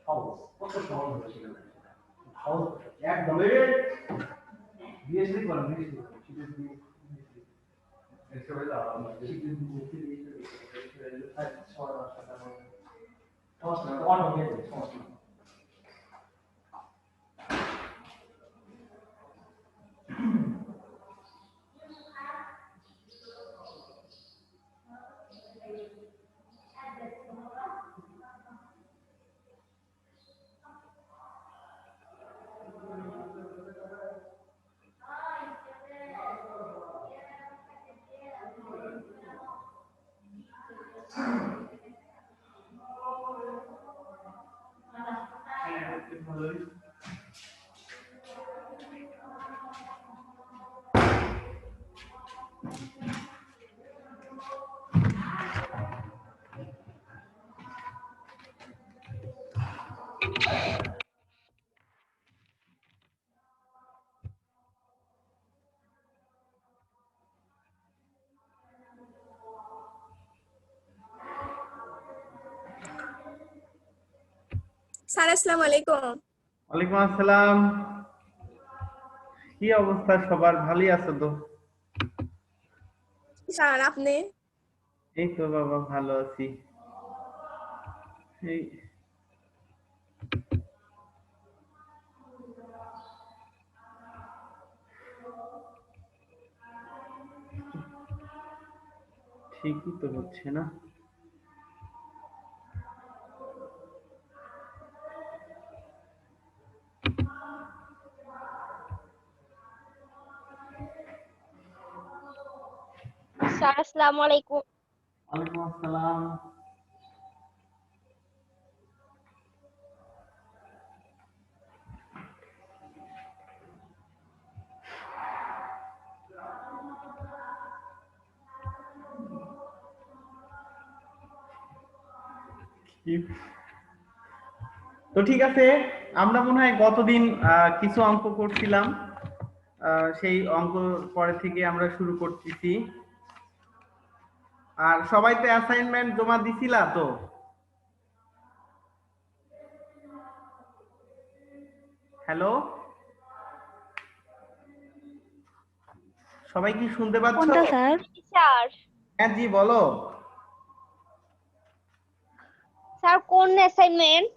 সহজ কত সহজ হবে সেটা সহজ একদম বিএসসি করেন বিএসসি স্যার আসসালামু আলাইকুম। ওয়ালাইকুম আসসালাম। কি অবস্থা সবার, ভালোই আছো তো? স্যার আপনি? এই তো বাবা ভালো আছি। এই ঠিকই তো হচ্ছে না। স্যার আসসালামু আলাইকুম। ওয়ালাইকুম আসসালাম। তো ঠিক আছে, আমরা মনে হয় গতদিন কিছু অঙ্ক করছিলাম, সেই অঙ্ক পরে থেকে আমরা শুরু করতেছি। আর সবাই তো অ্যাসাইনমেন্ট জমা দিছিলা তো? হ্যালো, সবাই কি শুনতে পাচ্ছ? কোনটা স্যার? স্যার হ্যাঁ জি বলো। স্যার কোন অ্যাসাইনমেন্ট?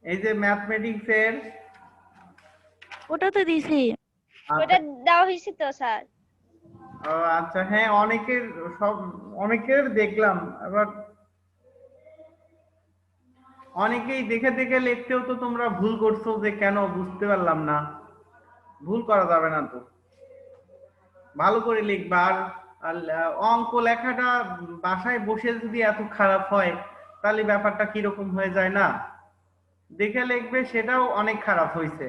এই যে ম্যাথমেটিক্স এর। ওটা তো দিছি। আচ্ছা। ওটা দেওয়া হয়েছে তো স্যার। ও আচ্ছা, হ্যাঁ অনেকের দেখলাম, আবার অনেকেই দেখে দেখে লিখতেও তো তোমরা ভুল করছো, যে কেন বুঝতে পারলাম না। ভুল করা যাবে না তো, ভালো করে লিখবা। আর অঙ্ক লেখাটা বাসায় বসে যদি এত খারাপ হয়, তাহলে ব্যাপারটা কিরকম হয়ে যায় না? দেখে লিখবে, সেটাও অনেক খারাপ হয়েছে।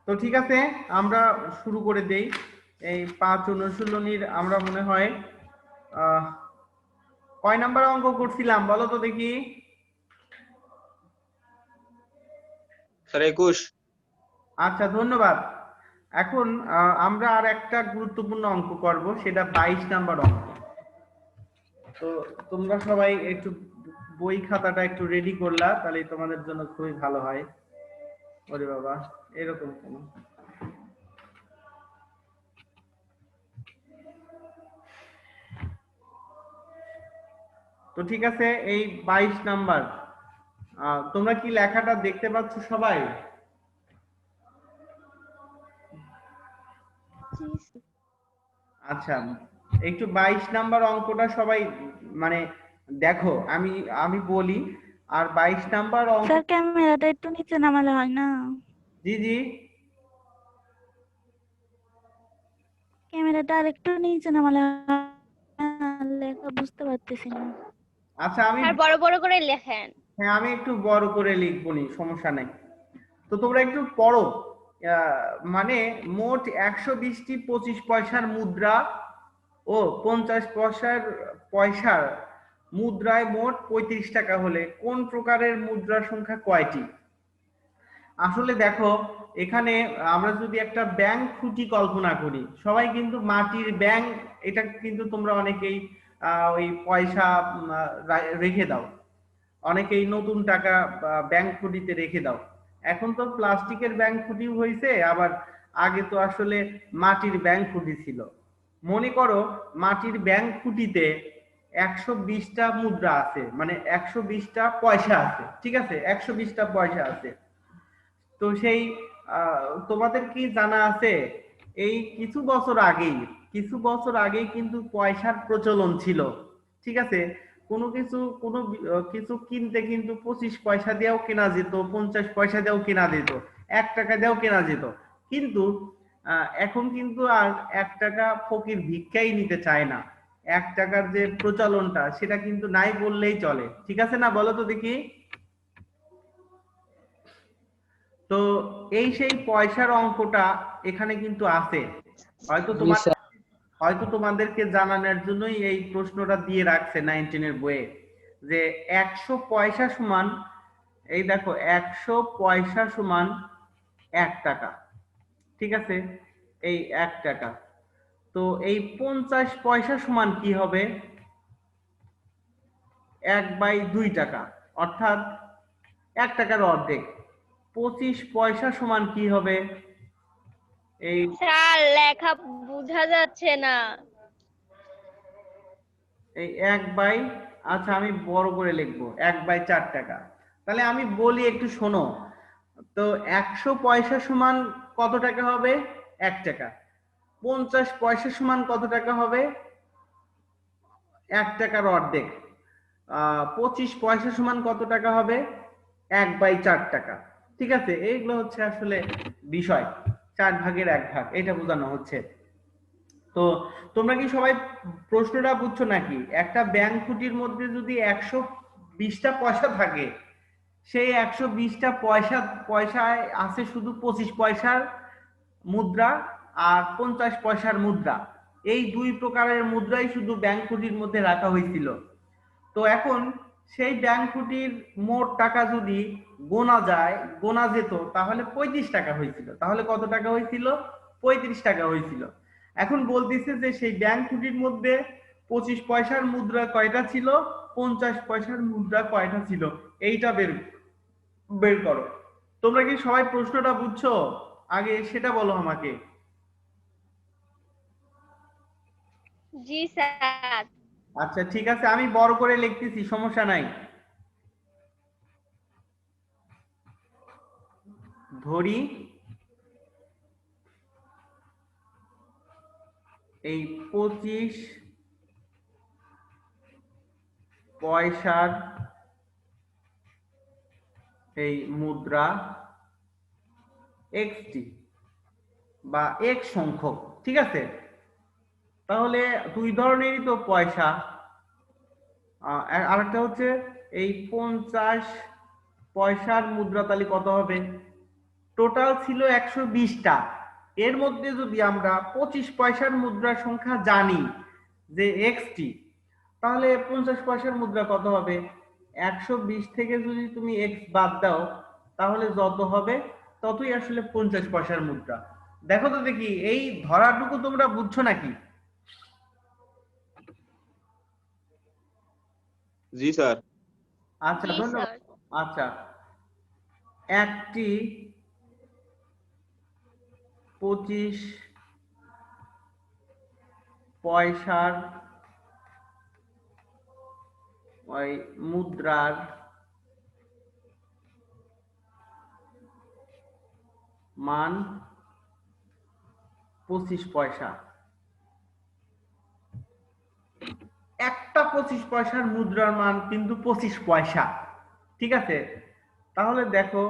তো ঠিক আছে, আমরা শুরু করে দেই। এই 5 অনুশীলনীর আমরা মনে হয় কয় নাম্বার অঙ্ক করছিলাম বলো তো দেখি? স্যার 21। আচ্ছা ধন্যবাদ। এখন আমরা আর একটা গুরুত্বপূর্ণ অঙ্ক করব, সেটা 22 নাম্বার অঙ্ক। তো তোমরা সবাই একটু বই খাতাটা একটু রেডি করলা, তাহলে তোমাদের জন্য খুবই ভালো হয়। ওরে বাবা, এরকম কেন? তো ঠিক আছে, এই 22 নাম্বার, তোমরা কি লেখাটা দেখতে পাচ্ছ সবাই? আচ্ছা, একটু 22 নাম্বার অঙ্কটা সবাই মানে দেখো, আমি বলি। আর 22 নাম্বার অঙ্ক। স্যার ক্যামেরাটা একটু নিচে নামালে হয় না? জি জি, ক্যামেরাটা আর একটু নিচে নামালে হয় না? লেখা বুঝতে পারতেছি না। আচ্ছা আমি, আর বড় বড় করে লেখেন। হ্যাঁ আমি একটু বড় করে লিখবো নি, সমস্যা নাই। তো তোমরা একটু পড়ো। মানে মোট 120টি 25 পয়সার মুদ্রা ও 50 পয়সার মুদ্রায় মোট 35 টাকা হলে কোন প্রকারের মুদ্রা সংখ্যা কয়টি? আসলে দেখো, এখানে আমরা যদি একটা ব্যাংক খুঁটি কল্পনা করি, সবাই কিন্তু মাটির ব্যাংক, এটা কিন্তু তোমরা অনেকেই ওই পয়সা রেখে দাও, অনেকেই নতুন টাকা ব্যাংক ফুটিতে রেখে দাও। এখন তো প্লাস্টিকের ব্যাংক ফুটি হয়েছে, আবার আগে তো আসলে মাটির ব্যাংক ফুটি ছিল। মনে করো মাটির ব্যাংক ফুটিতে 120টা মুদ্রা আছে, মানে 120টা পয়সা আছে, ঠিক আছে, 120টা পয়সা আছে। তো সেই তোমাদের কি জানা আছে এই কিছু বছর আগেই কিন্তু পয়সার প্রচলন ছিল, ঠিক আছে। কোনো কিছু কিনতে কিন্তু 25 পয়সা দিয়েও কেনা যেত, 50 পয়সা দিয়েও কেনা যেত, 1 টাকা দিয়েও কেনা যেত। কিন্তু এখন কিন্তু আর 1 টাকা ফকির ভিক্ষাই নিতে চায় না। 1 টাকার যে প্রচলনটা সেটা কিন্তু নাই বললেই চলে, ঠিক আছে না, বলো তো দেখি। তো এই সেই পয়সার অঙ্কটা এখানে কিন্তু আছে। হয়তো জি স্যার। তোমাদেরকে জানানোর জন্যই এই প্রশ্নটা দিয়ে রাখছে 19 এর বইয়ে, যে 100 পয়সা সমান, এই দেখো 100 পয়সা সমান 1 টাকা, ঠিক আছে, এই 1 টাকা। তো এই 50 পয়সা সমান কি হবে? 1/2 টাকা, অর্থাৎ 1 টাকার অর্ধেক। 25 পয়সা সমান কি হবে? এই স্যার লেখা বোঝা যাচ্ছে না। এই 1/, আচ্ছা আমি বড় করে লিখবো, 1/4 টাকা। তাহলে আমি বলি একটু শোনো। তো 100 পয়সা সমান কত টাকা হবে? 1 টাকা। 50 পয়সা সমান কত টাকা হবে? 1 টাকার অর্ধেক। 25 পয়সা সমান কত টাকা হবে? 1/4 টাকা, ঠিক আছে। এইগুলো হচ্ছে আসলে বিষয়, 4 ভাগের 1 ভাগ, এটা বোঝানো হচ্ছে। তো তোমরা কি সবাই প্রশ্নটা বুঝছো নাকি? একটা ব্যাংক ফুটির মধ্যে যদি 120টা পয়সা থাকে, সেই 120টা পয়সায় আছে শুধু 25 পয়সার মুদ্রা আর 50 পয়সার মুদ্রা। এই দুই প্রকারের মুদ্রাই শুধু ব্যাংক ফুটির মধ্যে রাখা হয়েছিল। তো এখন সেই ব্যাংক ফুটির মোট টাকা যদি গোনা যেত, তাহলে 35 টাকা হয়েছিল। তাহলে কত টাকা হয়েছিল? 35 টাকা হয়েছিল। এখন বলতেছে যে সেই ব্যাংক ফুটির মধ্যে 25 পয়সার মুদ্রা কয়টা ছিল, 50 পয়সার মুদ্রা কয়টা ছিল, এইটা বের করো। তোমরা কি সবাই প্রশ্নটা বুঝছো? আগে সেটা বলো আমাকে। জি স্যার। আচ্ছা ঠিক আছে, আমি বড় করে লিখতেছি, সমস্যা নাই। ধরি এই 25 পয়সার এই মুদ্রা এক্সটি বা এক সংখ্যক, ঠিক আছে। তাহলে দুই ধরনেরই তো পয়সা। আরেকটা হচ্ছে এই 50 পয়সার মুদ্রা, তাহলে কত হবে? টোটাল ছিল 120টা, এর মধ্যে যদি আমরা 25 পয়সার মুদ্রার সংখ্যা জানি যে এক্সটি, তাহলে 50 পয়সার মুদ্রা কত হবে? 120 থেকে যদি তুমি এক্স বাদ দাও, তাহলে যত হবে ততই আসলে 50 পয়সার মুদ্রা। দেখো তো দেখি এই ধরাটুকু তোমরা বুঝছো নাকি? জি স্যার। আচ্ছা জি ধন্যবাদ। স্যার। আচ্ছা, একটি 25 পয়সার ওই মুদ্রার মান 25 পয়সা। একটা 25 পয়সার মুদ্রার মান কিন্তু 25 পয়সা, ঠিক আছে। তাহলে দেখো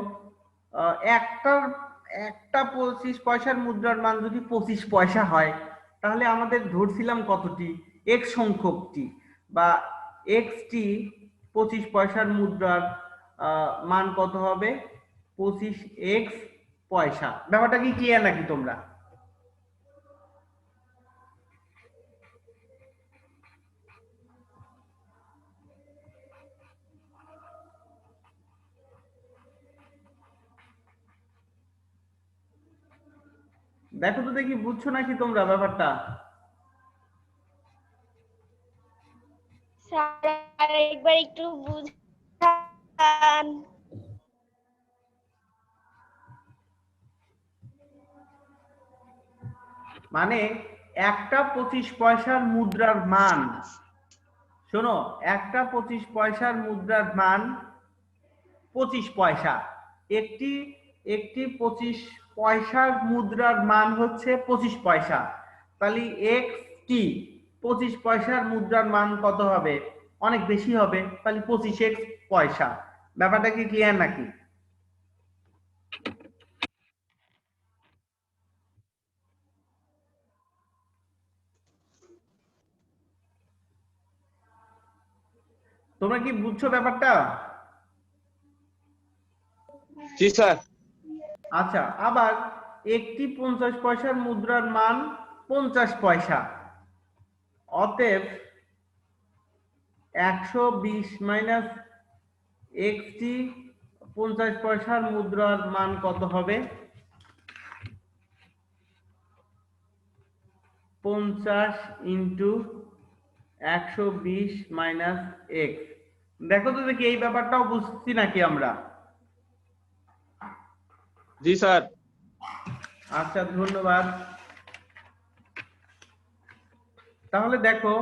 একটা 25 পয়সার মুদ্রার মান যদি 25 পয়সা হয়, তাহলে আমাদের ধরছিলাম কতটি? এক সংখ্যকটি বা এক্সটি 25 পয়সার মুদ্রার মান কত হবে? 25 এক্স পয়সা। ব্যাপারটা কি ক্লিয়ার নাকি তোমরা? দেখো তো দেখি বুঝছো নাকি তোমরা ব্যাপারটা? স্যার আরেকবার একটু বুঝান। মানে একটা 25 পয়সার মুদ্রার মান, শোনো, একটা 25 পয়সার মুদ্রার মান 25 পয়সা। একটি একটি 25 পয়সার মুদ্রার মান হচ্ছে 25 পয়সা। তাহলে একটি 25 পয়সার মুদ্রার মান কত হবে? অনেক বেশি হবে, তাহলে 25x পয়সা। ব্যাপারটা কি ক্লিয়ার নাকি? তোমরা কি বুঝছো ব্যাপারটা? জি স্যার। আচ্ছা, আবার একটি 50 পয়সার মুদ্রার মান 50 পয়সা। অতএব 120 মাইনাস একটি 50 পয়সার মুদ্রার মান কত হবে? 50 ইন্টু 120 মাইনাস এক্স। দেখো তো দেখি এই ব্যাপারটাও বুঝছি নাকি আমরা? জি স্যার। আচ্ছা, ধন্যবাদ। তাহলে দেখো,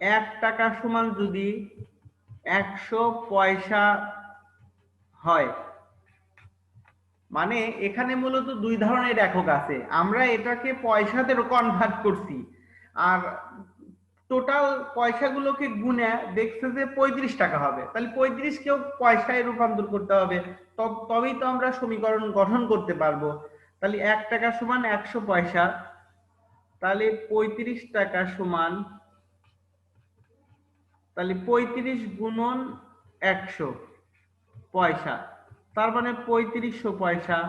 1 টাকা সমান যদি 100 পয়সা হয়, মানে এখানে মূলত দুই ধরনের একক আছে। আমরা এটাকে পয়সাতে কনভার্ট করছি, আর টোটাল পয়সাগুলোকে গুণে দেখছে যে 35 টাকা হবে। তাহলে 35 কেও পয়সায় রূপান্তর করতে হবে, তবেই তো আমরা সমীকরণ গঠন করতে পারবো। তাহলে 1 টাকা সমান 100 পয়সা, তাহলে 35 টাকা সমান, তাহলে 35 গুণন 100 পয়সা, তার মানে 3500 পয়সা।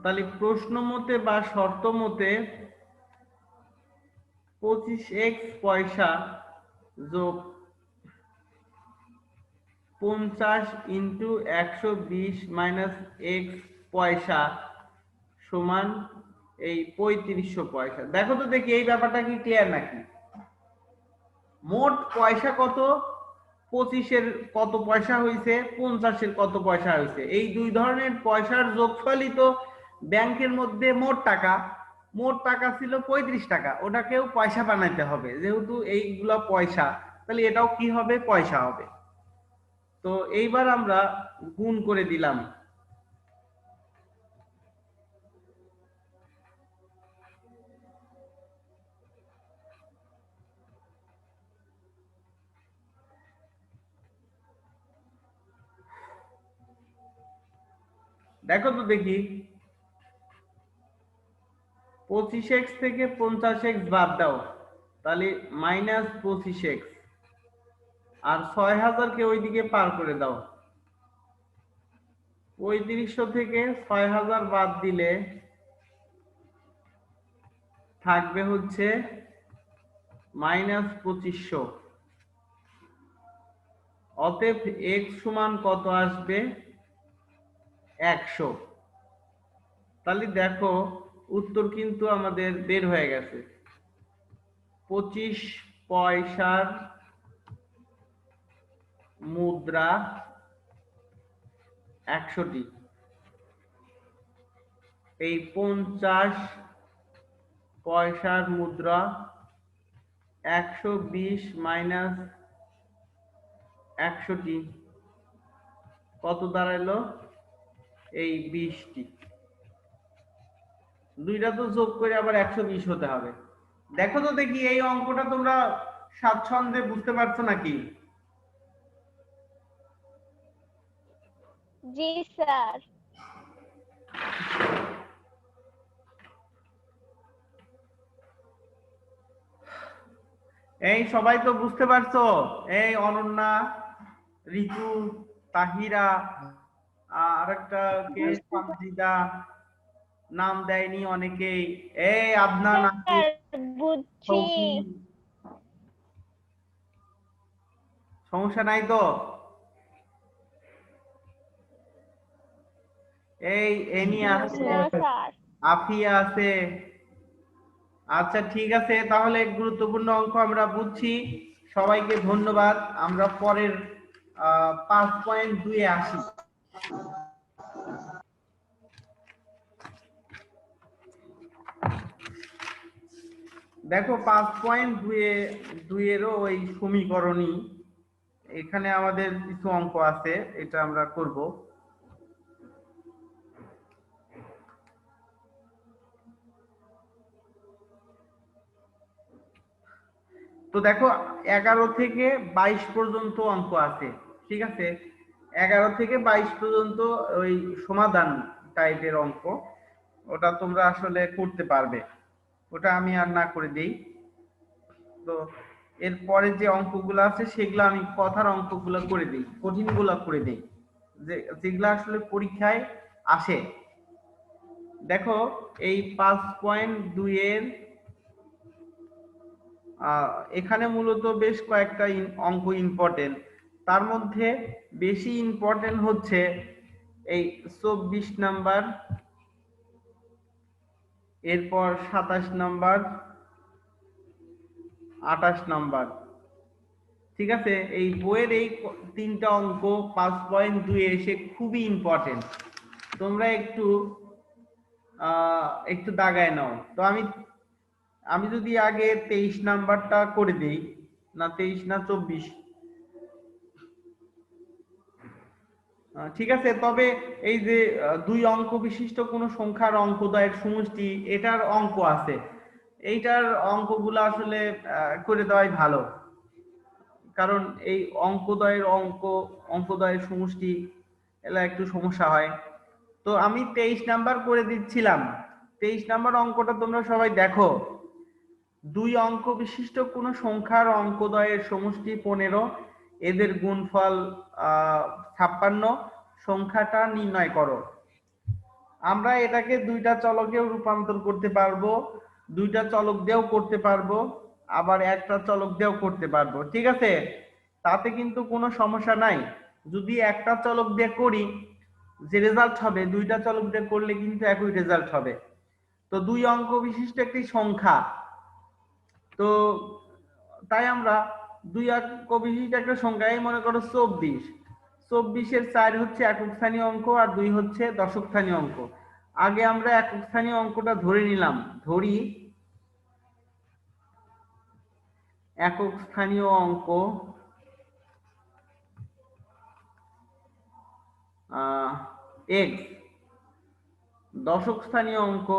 তাহলে প্রশ্ন মতে বা শর্ত মতে 25x পয়সা যোগ 50 ইন্টু 120 মাইনাস এক্স পয়সা সমান এই 3500 পয়সা। দেখো তো দেখি এই ব্যাপারটা কি ক্লিয়ার নাকি? মোট পয়সা কত? 25-এর কত পয়সা হয়েছে, 50-এর কত পয়সা হয়েছে। এই দুই ধরনের পয়সার যোগফলই তো ব্যাংকের মধ্যে মোট টাকা। মোট টাকা ছিল 35 টাকা, ওটাকেও পয়সা বানাইতে হবে। যেহেতু এইগুলা পয়সা, তাহলে এটাও কি হবে? পয়সা হবে। তো এইবার আমরা গুণ করে দিলাম। দেখো তো দেখি, 25x থেকে 50x বাদ দাও, তাহলে মাইনাস 25x, আর 6000 কে ওইদিকে পার করে দাও। 3500 থেকে 6000 বাদ দিলে থাকবে হচ্ছে মাইনাস 2500। অতএব x সমান কত আসবে? 100। তাহলে দেখো উত্তর কিন্তু আমাদের বের হয়ে গেছে। 25 পয়সার মুদ্রা 100টি, এই 50 পয়সার মুদ্রা 120 মাইনাস 100টি কত দাঁড়াইলো? এই 20টি। দুইটা তো যোগ করে আবার 120 হতে হবে। দেখো তো দেখি এই অঙ্কটা তোমরা স্বাচ্ছন্দ্যে বুঝতে পারছো নাকি? জি স্যার। এই সবাই তো বুঝতে পারছো? এই অনন্যা, ঋতু, তাহিরা, আর একটা কে, সানজিদা, নাম দেয়নি অনেকেই। এই আদনান, স্যার বুঝছি। সমস্যা নাই তো? এই এনি আছে, না স্যার। আফিয়া আছে, আচ্ছা ঠিক আছে, তাহলে গুরুত্বপূর্ণ অঙ্ক আমরা বুঝছি। সবাইকে ধন্যবাদ। আমরা পরের 5.2 আসি। দেখো 5.2 এরও ওই সমীকরণই, এখানে আমাদের কিছু অঙ্ক আছে, এটা আমরা করব। তো দেখো 11 থেকে 22 পর্যন্ত অঙ্ক আছে, ঠিক আছে? 11 থেকে 22 পর্যন্ত ওই সমাধান টাইপের অঙ্ক, ওটা তোমরা আসলে করতে পারবে, ওটা আমি আর না করে দেই। তো এরপরে যে অঙ্কগুলো আছে সেগুলো আমি কথার অঙ্কগুলো করে দিই, কঠিনগুলো করে দিই, যেগুলো আসলে পরীক্ষায় আসে। দেখো এই 5.2 এর এখানে মূলত বেশ কয়েকটা অঙ্ক ইম্পর্টেন্ট, তার মধ্যে বেশি ইম্পর্টেন্ট হচ্ছে এই 24 নাম্বার, এরপর 27 নাম্বার, 28 নাম্বার, ঠিক আছে? এই বইয়ের এই তিনটা অঙ্ক 5.2 এসে খুবই ইম্পর্টেন্ট, তোমরা একটু দাগায় নাও। তো আমি যদি আগে 23 নাম্বারটা করে দিই, না 23 না 24, ঠিক আছে? তবে এই যে 2 অঙ্ক বিশিষ্ট কোন সংখ্যার অঙ্কদ্বয়ের সমষ্টি, এটার অঙ্ক আছে, এইটার অঙ্কগুলো আসলে করে দেওয়াই ভালো, কারণ এই অঙ্কদ্বয়ের সমষ্টি এলা একটু সমস্যা হয়। তো আমি 23 নাম্বার করে দিচ্ছিলাম। 23 নাম্বার অঙ্কটা তোমরা সবাই দেখো। 2 অঙ্ক বিশিষ্ট কোন সংখ্যার অঙ্কদ্বয়ের সমষ্টি 15, এদের গুণফল 56, সংখ্যাটা নির্ণয় করো। আমরা এটাকে দুইটা চলকেও রূপান্তর করতে পারবো, দুইটা চলক দিয়েও করতে পারবো, আবার একটা চলক দিয়েও করতে পারবো, ঠিক আছে? তাতে কিন্তু কোনো সমস্যা নাই। যদি একটা চলক দিয়ে করি, যে রেজাল্ট হবে, দুইটা চলক দিয়ে করলে কিন্তু একই রেজাল্ট হবে। তো 2 অঙ্ক বিশিষ্ট একটি সংখ্যা, তো তাই আমরা 2 অঙ্ক বিশিষ্ট একটা সংখ্যা, এই মনে করো 24 এর 4 হচ্ছে একক স্থানীয় অঙ্ক আর 2 হচ্ছে দশক স্থানীয় অঙ্ক। আগে আমরা একক স্থানীয় অঙ্কটা ধরে নিলাম, ধরি একক স্থানীয় অঙ্ক x, দশক স্থানীয় অঙ্ক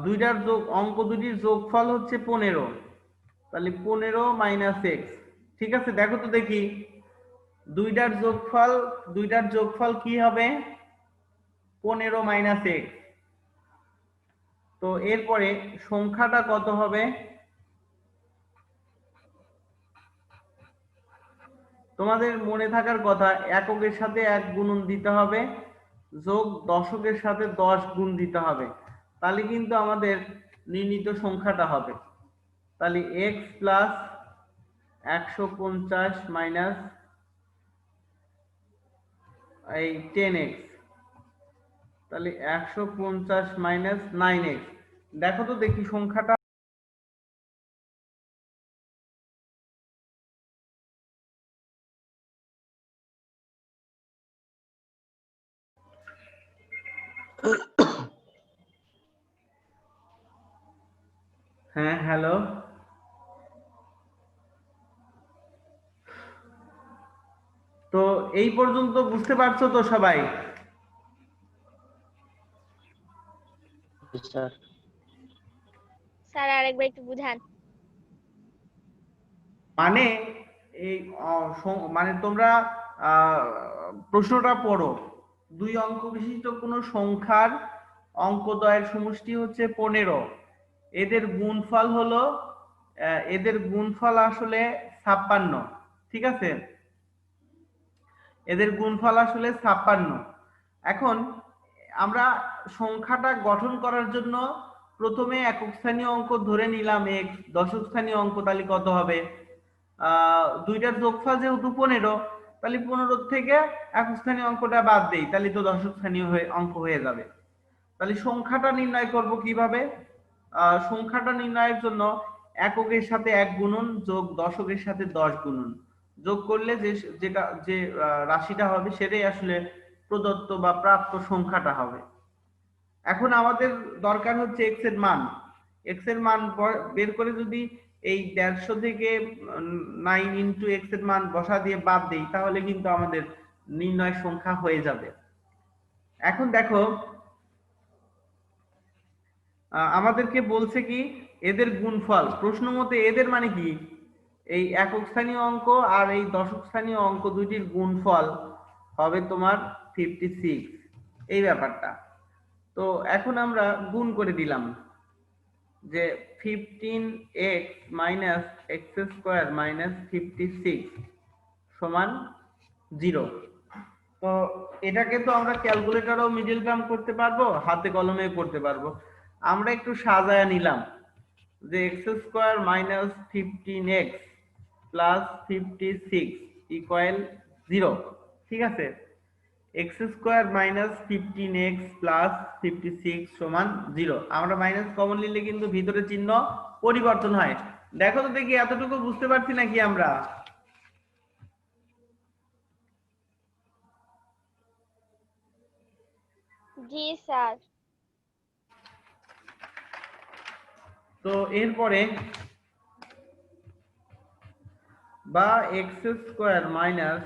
দুইটার অঙ্ক দুটির যোগফল হচ্ছে 15, তাহলে 15 - x, ঠিক আছে? দেখো তো দেখি দুইটার যোগফল কি হবে? 15 - x। তো এরপরে সংখ্যাটা কত হবে? তোমাদের মনে থাকার কথা, এককের সাথে 1 গুণন দিতে হবে, যোগ দশকের সাথে 10 গুণ দিতে হবে, তাহলে কিন্তু আমাদের নির্ণীত সংখ্যাটা হবে। তাহলে x প্লাস 150 মাইনাস এই 10x, তাহলে 150 মাইনাস 9x। দেখো তো দেখি সংখ্যাটা হ্যাঁ হ্যালো, তো এই পর্যন্ত বুঝতে পারছো তো সবাই? স্যার আরেকবার একটু বুঝান। মানে এই মানে তোমরা প্রশ্নটা পড়ো। 2 অঙ্ক বিশিষ্ট কোন সংখ্যার অঙ্কদ্বয়ের সমষ্টি হচ্ছে 15, এদের গুণফল আসলে 56, ঠিক আছে? এদের গুণফল আসলে 56। এখন আমরা সংখ্যাটা গঠন করার জন্য প্রথমে একক স্থানীয় অঙ্ক ধরে নিলাম x, দশক স্থানীয় অঙ্ক তাহলে কত হবে? দুইটার যোগফল যেহেতু 15, তাহলে 15 থেকে একক স্থানীয় অঙ্কটা বাদ দেই, তাহলে তো দশক স্থানীয় অঙ্ক হয়ে যাবে। তাহলে সংখ্যাটা নির্ণয় করব কিভাবে? সংখ্যাটা নির্ণয়ের জন্য এককের সাথে 1 গুণন যোগ দশকের সাথে 10 গুণন যোগ করলে যে রাশিটা হবে সেটাই আসলে প্রদত্ত বা প্রাপ্ত সংখ্যাটা হবে। এখন আমাদের দরকার হচ্ছে এক্স এর মান। এক্স এর মান বের করে যদি এই 150 থেকে 9 ইনটু এক্স এর মান বসা দিয়ে বাদ দেই, তাহলে কিন্তু আমাদের নির্ণয় সংখ্যা হয়ে যাবে। এখন দেখো আমাদেরকে বলছে কি এদের গুণফল, প্রশ্ন মতে এদের মানে কি, এই একক স্থানীয় অঙ্ক আর এই দশক স্থানীয় অঙ্ক দুইটির গুণফল হবে তোমার 56, এই ব্যাপারটা। তো এখন আমরা গুণ করে দিলাম যে 15x minus x square minus 56 সমান 0। তো এটাকে তো আমরা ক্যালকুলেটরও মিডল টার্ম করতে পারবো, হাতে কলমে করতে পারবো। আমরা একটু সাজায়া নিলাম যে x square minus 15x plus 56 equal 0। ঠিক আছে, x square minus 15x plus 56 সমান 0। আমরা মাইনাস কমন নিলে কিন্তু ভিতরে চিহ্ন পরিবর্তন হয়। দেখো তো দেখি এতটুকু বুঝতে পারছি নাকি আমরা? জি স্যার। তো এরপরে বা x square minus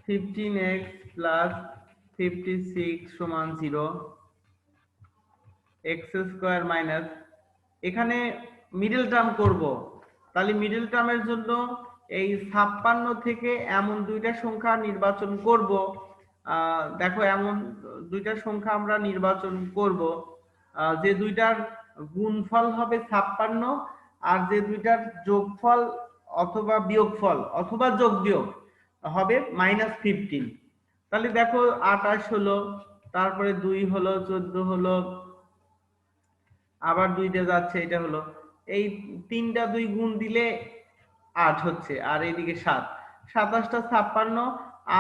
15x plus 56 সমান 0, এক্স স্কোয়ার মাইনাস, এখানে মিডল টার্ম করব। তাহলে মিডল টার্মের জন্য এই 56 থেকে এমন দুইটা সংখ্যা নির্বাচন করব। দেখো এমন দুইটা সংখ্যা আমরা নির্বাচন করব যে দুইটার গুণফল হবে 56 আর যে দুইটার যোগফল অথবা বিয়োগফল অথবা যোগ বিয়োগ হবে -15। তাহলে দেখো 28 হলো, তারপরে 2 হলো, 14 হলো, আবার 2টা যাচ্ছে, এটা হলো, এই 3টা 2 গুণ দিলে 8 হচ্ছে, আর এইদিকে 7, 27টা 56,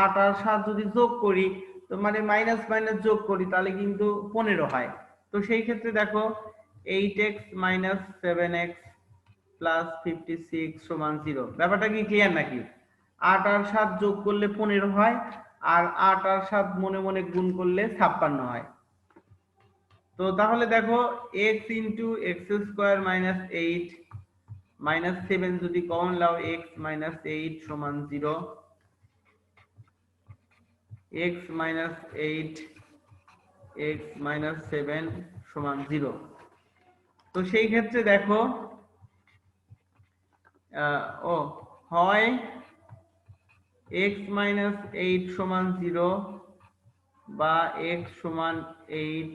8 আর 7 যদি যোগ করি তো মানে মাইনাস মাইনাস যোগ করি তাহলে কিন্তু 15 হয়। তো সেই ক্ষেত্রে দেখো 8x মাইনাস 7x প্লাস 56 সমান 0। ব্যাপারটা কি ক্লিয়ার নাকি? 8 আর 7 যোগ করলে 15 হয়, আর 8 আর 7 মনে মনে গুণ করলে 56 হয়। তো তাহলে দেখো x into x square minus 8 minus 7 যদি কমন লাও x মাইনাস 8 সমান 0, x মাইনাস 8 x মাইনাস 7 সমান 0। তো সেই ক্ষেত্রে দেখো হয় x মাইনাস 8 সমান 0 বা x সমান 8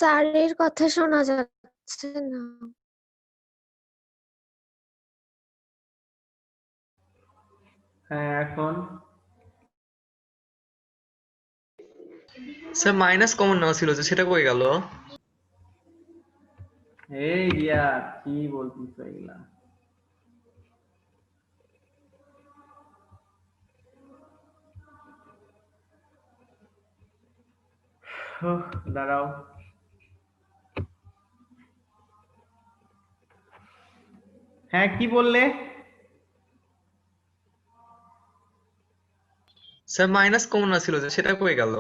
স্যারের কথা শোনা যাচ্ছে না। হ্যাঁ এখন স্যার মাইনাস কমন নেওয়া ছিল যে সেটা কই গেল? এই রিয়া কি বলছিস এগুলা? দাঁড়াও, হ্যাঁ কি বললে? স্যার মাইনাস কমন নেওয়া ছিল যে সেটা কই গেল?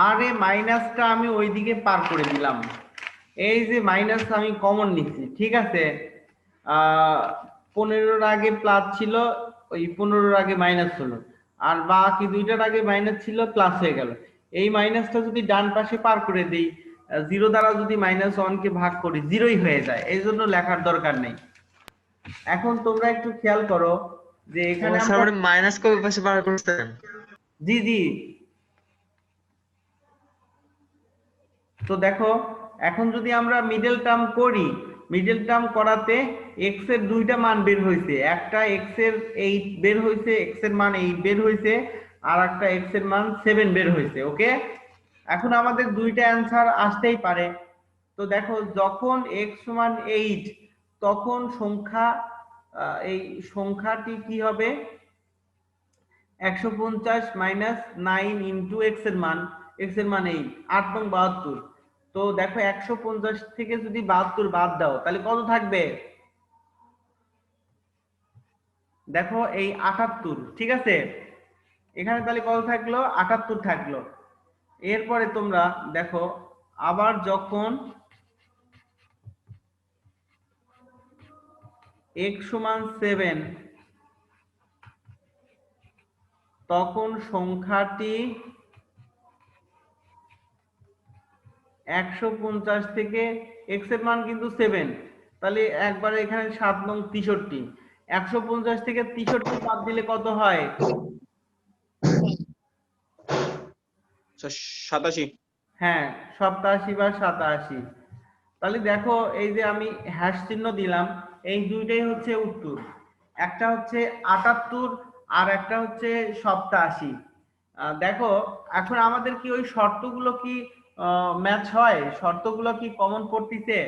আরে মাইনাসটা আমি ওইদিকে পার করে দিলাম। এই যে মাইনাস আমি কমন নিচ্ছি, ঠিক আছে, 15-র আগে প্লাস ছিল, ওই 15-র আগে মাইনাস হলো, আর বাকি দুইটার আগে মাইনাস ছিল, প্লাস হয়ে গেল। এই মাইনাসটা যদি ডান পাশে পার করে দিই, 0 দ্বারা যদি -1 কে ভাগ করি 0ই হয়ে যায়, এই জন্য লেখার দরকার নেই। এখন তোমরা একটু খেয়াল করো যে এখানে স্যার আমরা মানে মাইনাস কবে পাশে বার করছেন? জি জি। তো দেখো এখন যদি আমরা মিডল টার্ম করি, মিডল টার্ম করাতে এক্স এর দুইটা মান বের হয়েছে, একটা এক্স এর 8 বের হয়েছে, এক্স এর মান 8 বের হয়েছে, আর একটা এক্স এর মান 7 বের হয়েছে। ওকে, এখন আমাদের দুইটা অ্যান্সার আসতেই পারে। তো দেখো যখন x সমান 8 তখন সংখ্যা এই সংখ্যাটি কি হবে 150 মাইনাস 9 ইন্টু এক্স এর মান, এক্স এর মান 8, 8 নং 72। তো দেখো 150 থেকে যদি 72 বাদ দাও তাহলে কত থাকবে? দেখো এই 78, ঠিক আছে, এখানে তাহলে কত থাকলো? 78 থাকলো। এরপরে তোমরা দেখো আবার যখন x সমান 7 তখন সংখ্যাটি 150 থেকে x এর মান কিন্তু 7, তাহলে একবারে এখানে 7 নং 63, 150 থেকে 63 বাদ দিলে কত হয়? 87। হ্যাঁ 87 বা 87। তাহলে দেখো এই যে আমি হ্যাশ চিহ্ন দিলাম, এই দুইটাই হচ্ছে উত্তর, একটা হচ্ছে 78 আর একটা হচ্ছে 87। দেখো এখন আমাদের কি ওই শর্তগুলো কি ম্যাচ হয়? শর্তগুলো কি কমন পড়তিছে?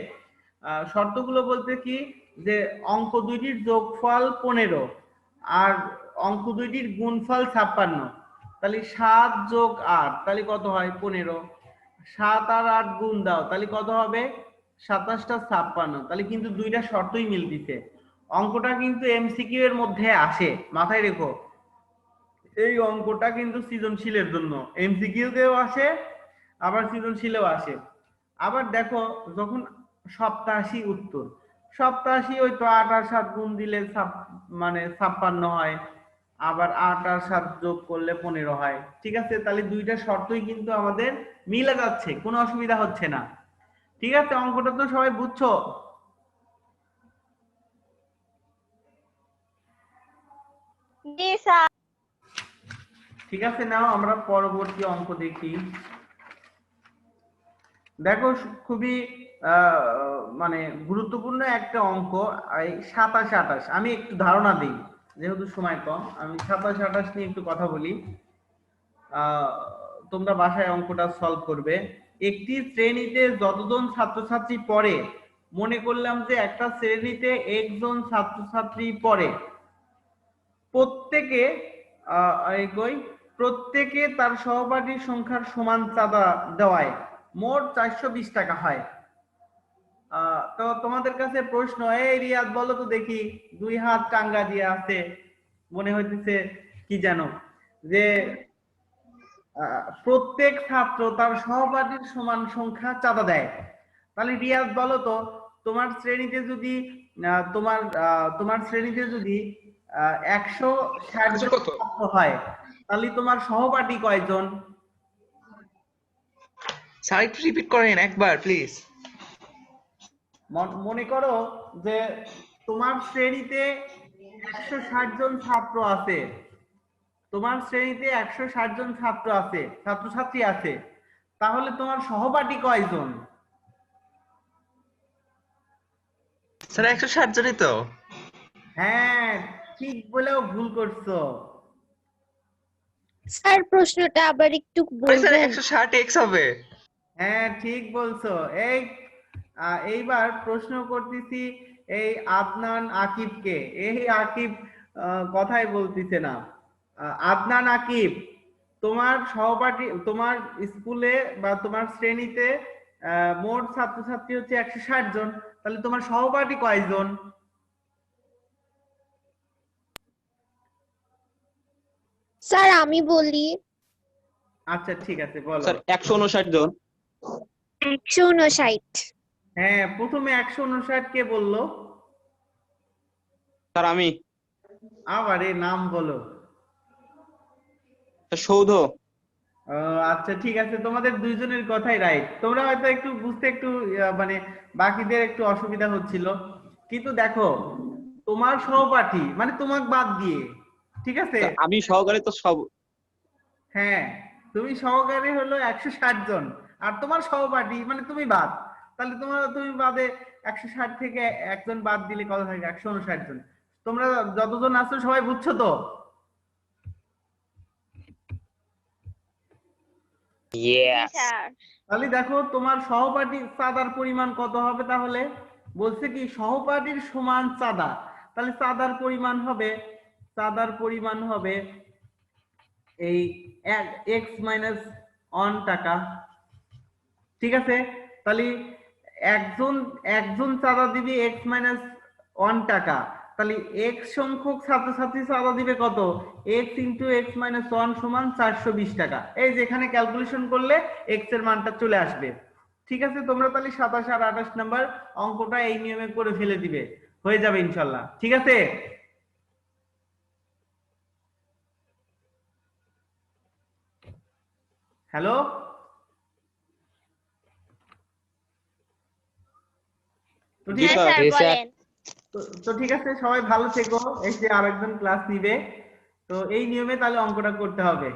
শর্তগুলো বলতে কি যে অঙ্ক দুইটির যোগফল 15 আর অঙ্ক দুইটির গুণফল 56, তাহলে 7 যোগ 8 তাহলে কত হয়? 15। 7 আর 8 গুণ দাও তাহলে কত হবে? 27টা 56। তাহলে কিন্তু দুইটা শর্তই মিলতিছে। অঙ্কটা কিন্তু এমসিকিউ এর মধ্যে আসে, মাথায় রেখো। এই অঙ্কটা কিন্তু সৃজনশীলের জন্য, এমসিকিউ তেও আসে আবার সৃজনশীলেও আসে। আবার দেখো যখন 87 উত্তর, 87 ওই তো 8 আর 7 গুণ দিলে মানে 56 হয়, আবার 8 আর 7 যোগ করলে 15 হয়। ঠিক আছে, তাহলে দুইটা শর্তই কিন্তু আমাদের মিলে যাচ্ছে, কোনো অসুবিধা হচ্ছে না। ঠিক আছে, অঙ্কটা তো সবাই বুঝছো? জি স্যার। ঠিক আছে, নাও আমরা পরবর্তী অঙ্ক দেখি। দেখো খুবই মানে গুরুত্বপূর্ণ একটা অঙ্ক, এই 27 28। আমি একটু ধারণা দিই যেহেতু সময় কম, আমি 27 28 নিয়ে একটু কথা বলি। তোমরা বাসায় অঙ্কটা সলভ করবে। একটি শ্রেণীতে যতজন ছাত্রছাত্রী পড়ে, মনে করলাম যে একটা শ্রেণীতে একজন ছাত্রছাত্রী পড়ে, প্রত্যেকে প্রত্যেকে তার সহপাঠীর সংখ্যার সমান চাঁদা দেওয়ায় মোট 420 টাকা হয়। তো তোমাদের কাছে প্রশ্ন, এই রিয়াদ বলো তো দেখি, দুই হাত টাঙ্গা দিয়ে আছে, মনে হইতেছে কি জানো যে প্রত্যেক ছাত্র তার সহপাঠীর সমান সংখ্যা চাঁদা দেয়। তাহলে রিয়াদ বলো তো তোমার শ্রেণীতে যদি তোমার শ্রেণীতে যদি 160 জন কত? ছাত্র হয়, তাহলে তোমার সহপাঠী কয়জন? স্যার একটু রিপিট করেন একবার প্লিজ। মনে করো যে তোমার শ্রেণীতে 160 জন ছাত্র আছে, তোমার শ্রেণীতে 160 জন ছাত্র আছে, ছাত্রছাত্রী আছে, তাহলে তোমার সহপাঠী কয়জন? স্যার 160 জনই তো। হ্যাঁ ঠিক বলেও ভুল করছো। স্যার প্রশ্নটা আবার একটু আরে স্যার বলবেন? 160 এক্স হবে। হ্যাঁ ঠিক বলছো। এইবার প্রশ্ন করতেছি এই আদনান আকিবকে। এই আকিব কথাই বলতেছে না। আদনান আকিব, তোমার সহপাঠী, তোমার স্কুলে বা তোমার শ্রেণীতে মোট ছাত্রছাত্রী হচ্ছে 160 জন, তাহলে তোমার সহপাঠী কয়জন? স্যার আমি বলি। আচ্ছা ঠিক আছে বলো। স্যার 159 জন। 159। হ্যাঁ প্রথমে 159 কে বললো? স্যার আমি। আবার এ নাম বলো। সৌধ। আচ্ছা ঠিক আছে, তোমাদের দুইজনের কথাই রাইট। তোমরা হয়তো একটু বুঝতে একটু মানে বাকিদের একটু অসুবিধা হচ্ছিল, কিন্তু দেখো তোমার সহপাঠী মানে তোমাকে বাদ দিয়ে, ঠিক আছে? আমি সহকারে তো সব। হ্যাঁ, তুমি সহকারী হলো 160 জন, আর তোমার সহপাঠী মানে তুমি বাদ, তাহলে তুমি বাদে 160 থেকে একজন বাদ দিলে কত থাকে? 159 জন। তোমরা যতজন আছো সবাই বুঝছো তো? জি স্যার। তাহলে দেখো তোমার সহপাঠীর চাঁদার পরিমাণ কত হবে? তাহলে বলছে কি সহপাঠীর সমান চাঁদা, তাহলে চাঁদার পরিমাণ হবে এই x মাইনাস 1 টাকা, ঠিক আছে? তাহলে একজন চাঁদা দিবে x মাইনাস 1 টাকা, তাহলে x সংখ্যক ছাত্রছাত্রী চাঁদা দিবে কত? x ইন্টু x মাইনাস 1 সমান 420 টাকা। এই যে এখানে ক্যালকুলেশন করলে x এর মানটা চলে আসবে, ঠিক আছে? তোমরা তাহলে 27 আর 28 নাম্বার অঙ্কটা এই নিয়মে করে ফেলে দিবে, হয়ে যাবে ইনশাল্লাহ, ঠিক আছে? হ্যালো, তো ঠিক হ্যাঁ আছে, স্যার বলেন। তো ঠিক আছে, সবাই ভালো থেকো, এই যে আরেকজন ক্লাস নিবে, তো এই নিয়মে তাহলে অঙ্কটা করতে হবে।